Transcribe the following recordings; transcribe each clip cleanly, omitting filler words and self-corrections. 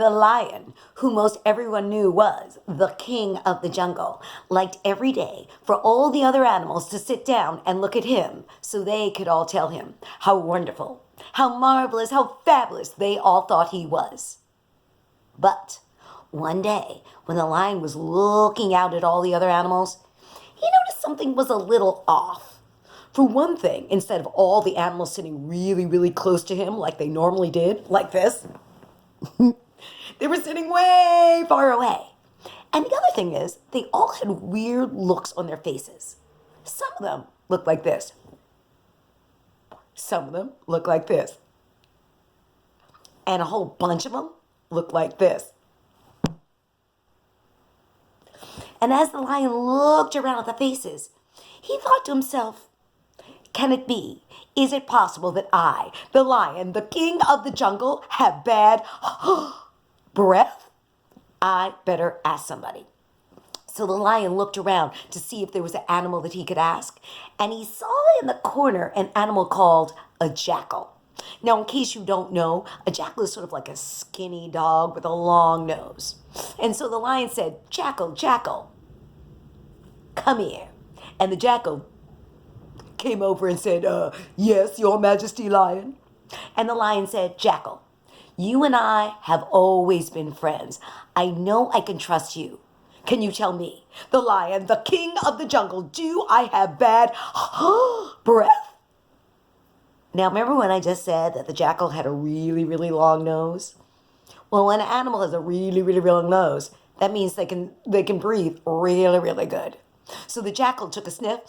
The lion, who most everyone knew was the king of the jungle, liked every day for all the other animals to sit down and look at him so they could all tell him how wonderful, how marvelous, how fabulous they all thought he was. But one day, when the lion was looking out at all the other animals, he noticed something was a little off. For one thing, instead of all the animals sitting really, really close to him like they normally did, like this, they were sitting way far away. And the other thing is, they all had weird looks on their faces. Some of them looked like this. Some of them looked like this. And a whole bunch of them looked like this. And as the lion looked around at the faces, he thought to himself, can it be? Is it possible that I, the lion, the king of the jungle, have bad breath? I better ask somebody. So the lion looked around to see if there was an animal that he could ask, and he saw in the corner an animal called a jackal. Now, in case you don't know, a jackal is sort of like a skinny dog with a long nose. And so the lion said, "Jackal, jackal, come here." And the jackal came over and said, "Yes, your majesty, lion." And the lion said, "Jackal, you and I have always been friends. I know I can trust you. Can you tell me, the lion, the king of the jungle, do I have bad breath?" Now, remember when I just said that the jackal had a really, really long nose? Well, when an animal has a really, really long nose, that means they can breathe really, really good. So the jackal took a sniff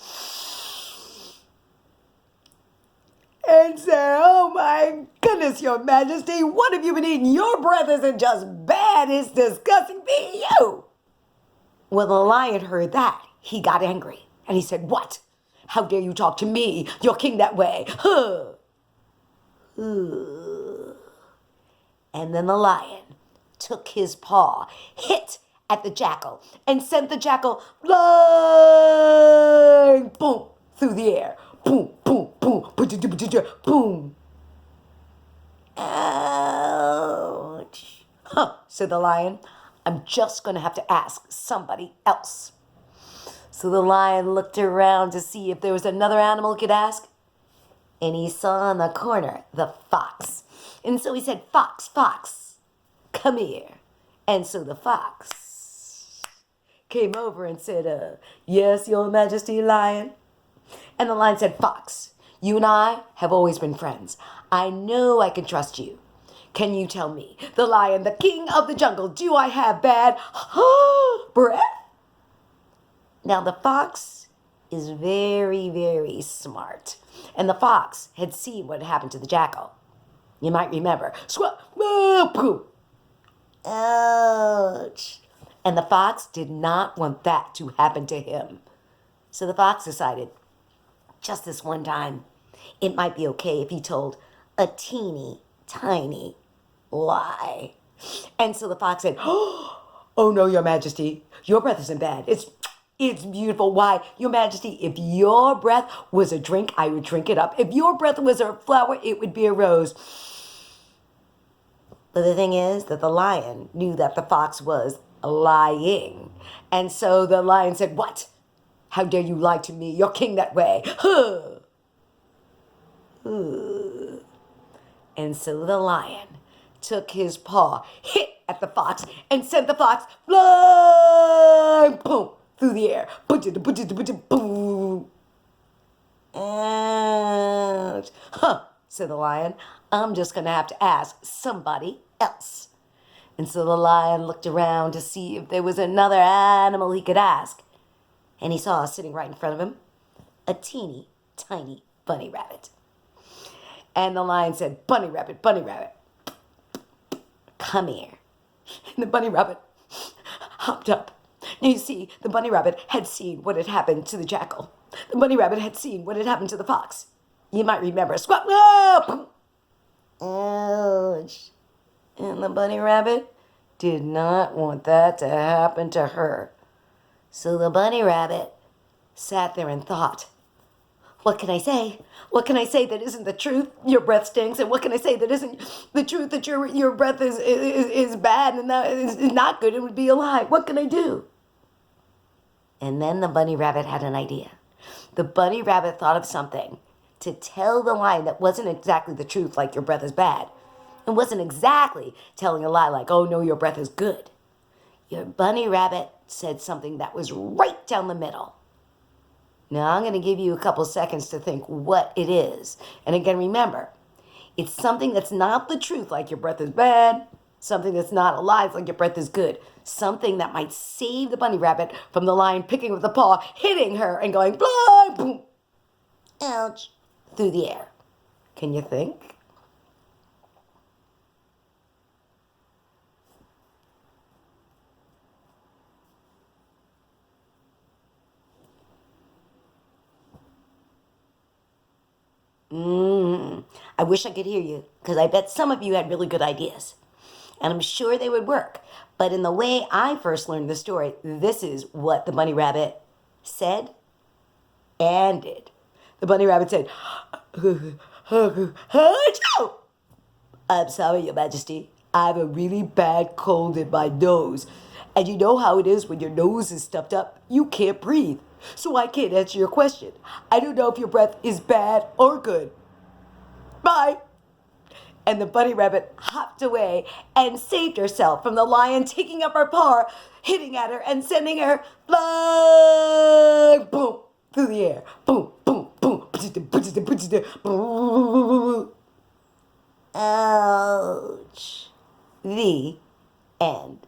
and said, "Oh my goodness, your majesty, what have you been eating? Your breath isn't just bad, it's disgusting for you." When the lion heard that, he got angry. And he said, "What? How dare you talk to me, your king, that way? Huh." And then the lion took his paw, hit at the jackal, and sent the jackal flying, boom, through the air. Boom, boom, boom, boom. Ouch. "Huh," said the lion. "I'm just going to have to ask somebody else." So the lion looked around to see if there was another animal he could ask. And he saw in the corner the fox. And so he said, "Fox, fox, come here." And so the fox came over and said, "Yes, your majesty, lion." And the lion said, "Fox, you and I have always been friends. I know I can trust you. Can you tell me, the lion, the king of the jungle, do I have bad breath?" Now the fox is very, very smart. And the fox had seen what had happened to the jackal. You might remember. Ouch. And the fox did not want that to happen to him. So the fox decided, just this one time, it might be okay if he told a teeny tiny lie. And so the fox said, "Oh no, your majesty, your breath isn't bad. It's beautiful. Why, your majesty, if your breath was a drink, I would drink it up. If your breath was a flower, it would be a rose." But the thing is that the lion knew that the fox was lying. And so the lion said, "What? How dare you lie to me, your king, that way? Huh." And so the lion took his paw, hit at the fox, and sent the fox flying, boom, through the air. Boom. Ouch. "Huh," said the lion. "I'm just going to have to ask somebody else." And so the lion looked around to see if there was another animal he could ask. And he saw sitting right in front of him a teeny tiny bunny rabbit. And the lion said, bunny rabbit, come here." And the bunny rabbit hopped up. Now you see, the bunny rabbit had seen what had happened to the jackal. The bunny rabbit had seen what had happened to the fox. You might remember. Squat. Ouch. And the bunny rabbit did not want that to happen to her. So the bunny rabbit sat there and thought, What can I say? What can I say that isn't the truth? Your breath stinks. And what can I say that isn't the truth, that your breath is bad and that is not good? It would be a lie. What can I do? And then the bunny rabbit had an idea. The bunny rabbit thought of something to tell the lion that wasn't exactly the truth, like your breath is bad. It wasn't exactly telling a lie like, oh no, your breath is good. Your bunny rabbit said something that was right down the middle. Now I'm going to give you a couple seconds to think what it is. And again, remember, it's something that's not the truth, like your breath is bad. Something that's not a lie, like your breath is good. Something that might save the bunny rabbit from the lion picking with a paw, hitting her, and going, blah, boom, ouch, through the air. Can you think? I wish I could hear you, because I bet some of you had really good ideas. And I'm sure they would work. But in the way I first learned the story, this is what the bunny rabbit said and did. The bunny rabbit said, Achoo! I'm sorry, Your Majesty. I have a really bad cold in my nose. And you know how it is when your nose is stuffed up? You can't breathe. So I can't answer your question. I don't know if your breath is bad or good. Bye. And the bunny rabbit hopped away and saved herself from the lion taking up her paw, hitting at her and sending her flying, boom, through the air. Boom, boom, boom. Ouch. The end.